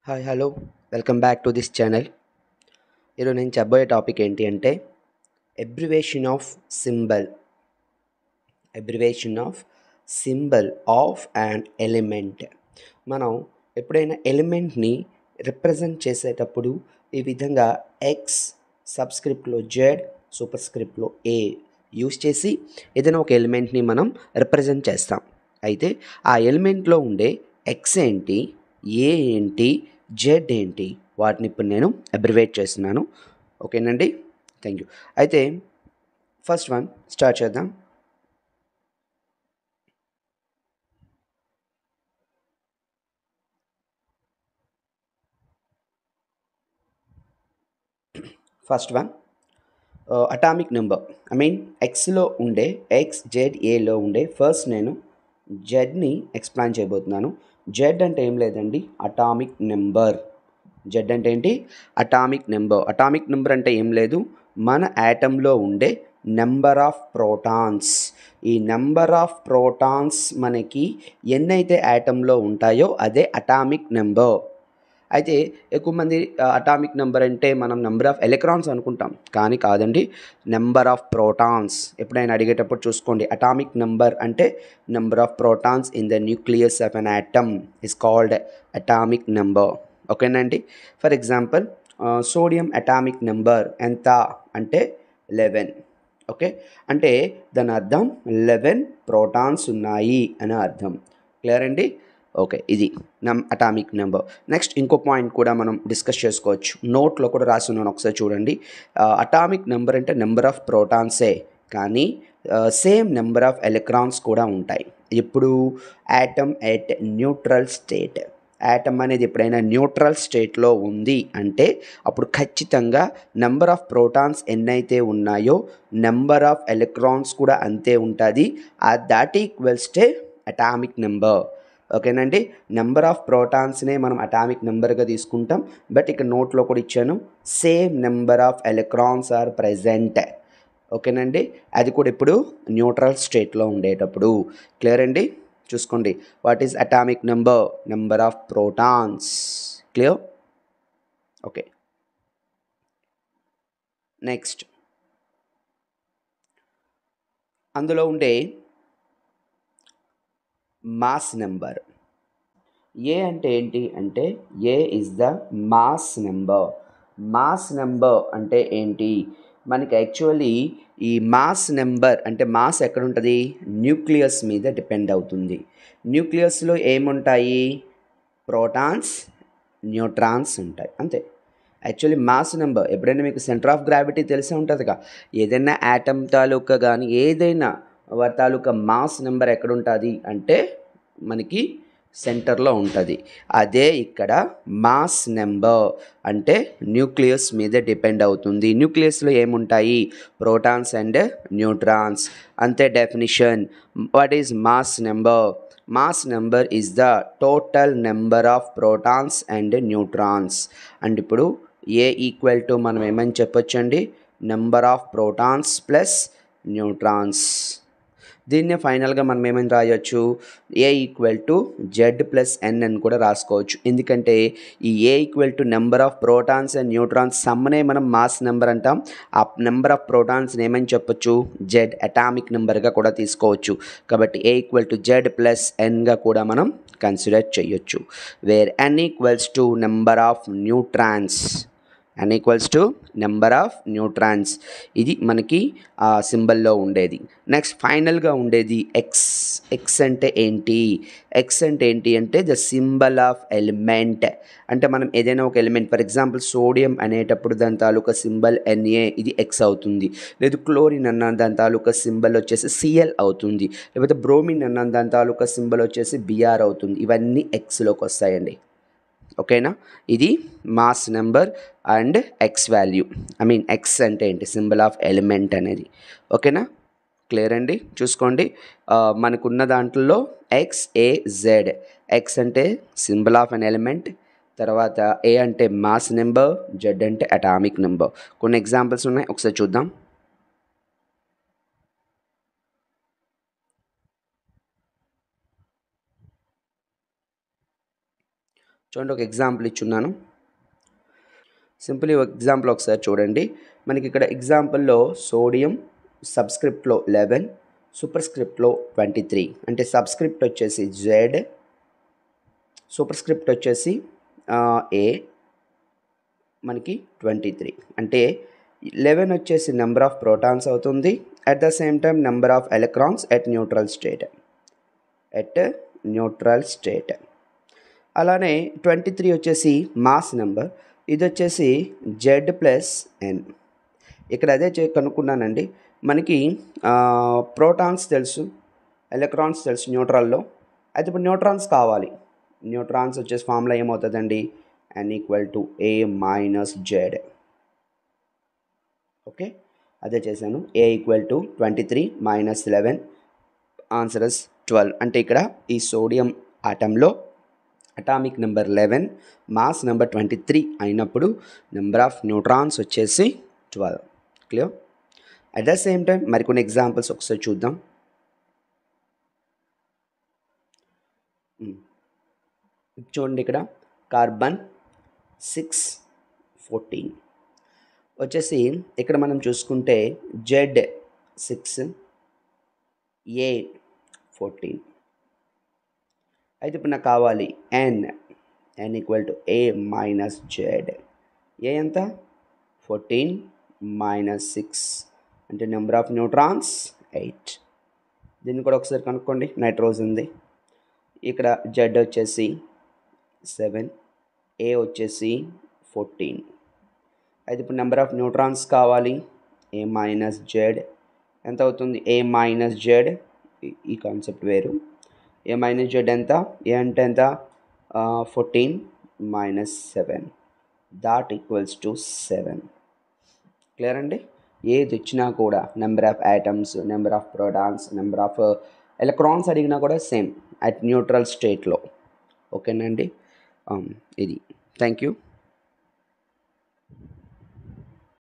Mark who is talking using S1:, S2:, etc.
S1: Hi hello welcome back to this channel. ఈరోజు నేను చెప్పబోయే టాపిక్ ఏంటి అంటే abbreviation of symbol. Abbreviation of symbol of and element. మనం ఎప్పుడైనా ఎలిమెంట్ని రిప్రజెంట్ చేసేటప్పుడు ఈ విధంగా ఎక్స్, సబ్స్క్రిప్ట్లో జెడ్, సూపర్ స్క్రిప్ట్లో ఏ యూస్ చేసి ఏదైనా ఒక ఎలిమెంట్ని మనం రిప్రజెంట్ చేస్తాం. అయితే ఆ ఎలిమెంట్లో ఉండే ఎక్స్ ఏంటి, ఏ ఏంటి, జెడ్ ఏంటి, వాటిని ఇప్పుడు నేను అబ్రివేట్ చేస్తున్నాను. ఓకేనండి, థ్యాంక్ యూ. అయితే ఫస్ట్ వన్ స్టార్ట్ చేద్దాం. First one atomic number. ఎక్స్లో ఉండే ఎక్స్, జెడ్, ఏలో ఉండే ఫస్ట్ నేను జెడ్ని ఎక్స్ప్లెయిన్ చేయబోతున్నాను. జెడ్ అంటే ఏం లేదండి, అటామిక్ నెంబర్. జెడ్ అంటే ఏంటి? Atomic number. అటామిక్ నెంబర్ అంటే ఏం లేదు, మన యాటంలో ఉండే నెంబర్ ఆఫ్ ప్రోటాన్స్. ఈ నెంబర్ ఆఫ్ ప్రోటాన్స్ మనకి ఎన్నైతే యాటంలో ఉంటాయో అదే అటామిక్ నెంబర్. అయితే ఎక్కువ మంది అటామిక్ నెంబర్ అంటే మనం నెంబర్ ఆఫ్ ఎలక్ట్రాన్స్ అనుకుంటాం, కానీ కాదండి, నెంబర్ ఆఫ్ ప్రోటాన్స్. ఎప్పుడైనా అడిగేటప్పుడు చూసుకోండి, అటామిక్ నెంబర్ అంటే number of protons in the nucleus of an atom is called atomic number. ఓకేనండి. For example, sodium atomic number ఎంత అంటే 11. ఓకే, అంటే దాని అర్థం 11 ప్రోటాన్స్ ఉన్నాయి అని అర్థం. క్లియర్ అండి? ఓకే, ఇది అటామిక్ నెంబర్. నెక్స్ట్ ఇంకో పాయింట్ కూడా మనం డిస్కస్ చేసుకోవచ్చు, నోట్లో కూడా రాసి ఉన్నాను, ఒకసారి చూడండి. అటామిక్ నెంబర్ అంటే నెంబర్ ఆఫ్ ప్రోటాన్సే, కానీ సేమ్ నెంబర్ ఆఫ్ ఎలక్ట్రాన్స్ కూడా ఉంటాయి. ఇప్పుడు atom at neutral state. Atom అనేది ఎప్పుడైనా న్యూట్రల్ స్టేట్లో ఉంది అంటే అప్పుడు ఖచ్చితంగా నెంబర్ ఆఫ్ ప్రోటాన్స్ ఎన్నైతే ఉన్నాయో నెంబర్ ఆఫ్ ఎలక్ట్రాన్స్ కూడా అంతే ఉంటుంది. That equals the atomic number. ఓకేనండి. నెంబర్ ఆఫ్ ప్రోటాన్స్నే మనం అటామిక్ నెంబర్గా తీసుకుంటాం, బట్ ఇక్కడ నోట్లో కూడా ఇచ్చాను, same number of electrons are present. ఓకేనండి, అది కూడా ఇప్పుడు న్యూట్రల్ స్టేట్లో ఉండేటప్పుడు. క్లియర్ అండి? చూసుకోండి, what is atomic number? Number of protons. Clear? Okay. Next, అందులో ఉండే మాస్ నెంబర్. ఏ అంటే ఏంటి అంటే A is the mass number. Mass number అంటే ఏంటి? మనకి యాక్చువల్లీ ఈ మాస్ నెంబర్ అంటే మాస్ ఎక్కడ ఉంటుంది? న్యూక్లియస్ మీద డిపెండ్ అవుతుంది. న్యూక్లియస్లో ఏముంటాయి? ప్రోటాన్స్, న్యూట్రాన్స్ ఉంటాయి, అంతే. యాక్చువల్లీ మాస్ నెంబర్ ఎప్పుడైనా మీకు సెంటర్ ఆఫ్ గ్రావిటీ తెలిసే ఉంటుందిగా. ఏదైనా యాటమ్ తాలూకా కానీ ఏదైనా వాటి తాలూకా మాస్ నెంబర్ ఎక్కడ ఉంటుంది అంటే మనకి సెంటర్లో ఉంటుంది. అదే ఇక్కడ మాస్ నెంబర్ అంటే న్యూక్లియస్ మీద డిపెండ్ అవుతుంది. న్యూక్లియస్లో ఏముంటాయి? ప్రోటాన్స్ అండ్ న్యూట్రాన్స్, అంతే. Definition, what is mass number? Mass number is the total number of protons and neutrons. And ఇప్పుడు ఏ ఈక్వల్ టు మనం ఏమని చెప్పొచ్చండి? Number of protons plus neutrons. దీన్నే ఫైనల్గా మనం ఏమని రాయొచ్చు? A equal to Z plus N అని కూడా రాసుకోవచ్చు. ఎందుకంటే ఈ A equal to number of protons and neutrons సమ్మనే మనం మాస్ నెంబర్ అంటాం. ఆ నెంబర్ ఆఫ్ ప్రోటాన్స్ని ఏమని చెప్పొచ్చు? జెడ్, అటామిక్ నెంబర్గా కూడా తీసుకోవచ్చు. కాబట్టి A equal to Z plus ఎన్గా కూడా మనం కన్సిడర్ చేయొచ్చు. Where N equals to number of neutrons. n equals to number of neutrons. ఇది మనకి ఆ సింబల్లో ఉండేది. నెక్స్ట్ ఫైనల్గా ఉండేది ఎక్స్. ఎక్స్ అంటే ఏంటి? ఎక్స్ అంటే ఏంటి అంటే ద సింబల్ ఆఫ్ ఎలిమెంట్. అంటే మనం ఏదైనా ఒక ఎలిమెంట్, ఫర్ ఎగ్జాంపుల్ సోడియం అనేటప్పుడు దాని తాలూకా సింబల్ Na, ఇది ఎక్స్ అవుతుంది. లేదు క్లోరిన్ అన్న దాని తాలూకా సింబల్ వచ్చేసి Cl అవుతుంది. లేకపోతే బ్రోమిన్ అన్న దాని తాలూకా సింబల్ వచ్చేసి Br అవుతుంది. ఇవన్నీ ఎక్స్లోకి వస్తాయండి. ఓకేనా? ఇది mass number and X value. X అంటే ఏంటి? సింబల్ ఆఫ్ ఎలిమెంట్ అనేది. ఓకేనా? క్లియర్ అండి? చూసుకోండి, మనకున్న దాంట్లో ఎక్స్, ఏ, జెడ్. ఎక్స్ అంటే సింబల్ ఆఫ్ అన్ ఎలిమెంట్, తర్వాత ఏ అంటే మాస్ నెంబర్, జెడ్ అంటే అటామిక్ నెంబర్. కొన్ని ఎగ్జాంపుల్స్ ఉన్నాయి, ఒకసారి చూద్దాం. చూడండి, ఒక ఎగ్జాంపుల్ ఇచ్చున్నాను. సింపుల్ ఎగ్జాంపుల్ ఒకసారి చూడండి. మనకి ఇక్కడ ఎగ్జాంపుల్లో సోడియం సబ్స్క్రిప్ట్లో 11, సూపర్స్క్రిప్ట్లో 23. అంటే సబ్స్క్రిప్ట్ వచ్చేసి జెడ్, సూపర్స్క్రిప్ట్ వచ్చేసి ఏ, మనకి 23. అంటే 11 వచ్చేసి నెంబర్ ఆఫ్ ప్రోటాన్స్ అవుతుంది. At the same time number of electrons at neutral state. అలానే 23 వచ్చేసి మాస్ నెంబర్. ఇది వచ్చేసి జెడ్ ప్లస్ ఎన్. ఇక్కడ అదే కనుక్కున్నానండి. మనకి ప్రోటాన్స్ తెలుసు, ఎలక్ట్రాన్స్ తెలుసు న్యూట్రల్లో. అయితే ఇప్పుడు న్యూట్రాన్స్ కావాలి. న్యూట్రాన్స్ వచ్చేసి ఫార్ములా ఏమవుతుందండి? n = a - z. ఓకే, అదే చేశాను. a = 23 - 11, answer is 12. అంటే ఇక్కడ ఈ సోడియం ఆటంలో అటామిక్ నెంబర్ 11, మాస్ నెంబర్ 23 అయినప్పుడు నెంబర్ ఆఫ్ న్యూట్రాన్స్ వచ్చేసి 12. Clear? At the same time మరికొన్ని ఎగ్జాంపుల్స్ ఒకసారి చూద్దాం. చూడండి, ఇక్కడ కార్బన్ 614 వచ్చేసి ఇక్కడ మనం చూసుకుంటే జెడ్ 6, ఏ 14. అయితే ఇప్పుడు నాకు కావాలి n = a - z. ఏ ఎంత? 14 - 6 అంటే నెంబర్ ఆఫ్ న్యూట్రాన్స్ 8. దీన్ని కూడా ఒకసారి కనుక్కోండి. నైట్రోజన్ది ఇక్కడ జెడ్ వచ్చేసి 7, ఏ వచ్చేసి 14. అయితే ఇప్పుడు నెంబర్ ఆఫ్ న్యూట్రాన్స్ కావాలి. a - z ఎంత అవుతుంది? a - z, ఈ కాన్సెప్ట్ వేరు. a - z ఎంత? a అంటే ఎంత? 14 - 7, దాట్ ఈక్వల్స్ టు 7. క్లియర్ అండి? ఏది ఇచ్చినా కూడా number of atoms, number of protons, number of electrons అడిగినా కూడా సేమ్ అట్ న్యూట్రల్ స్టేట్లో. ఓకేనండి? ఇది. Thank you.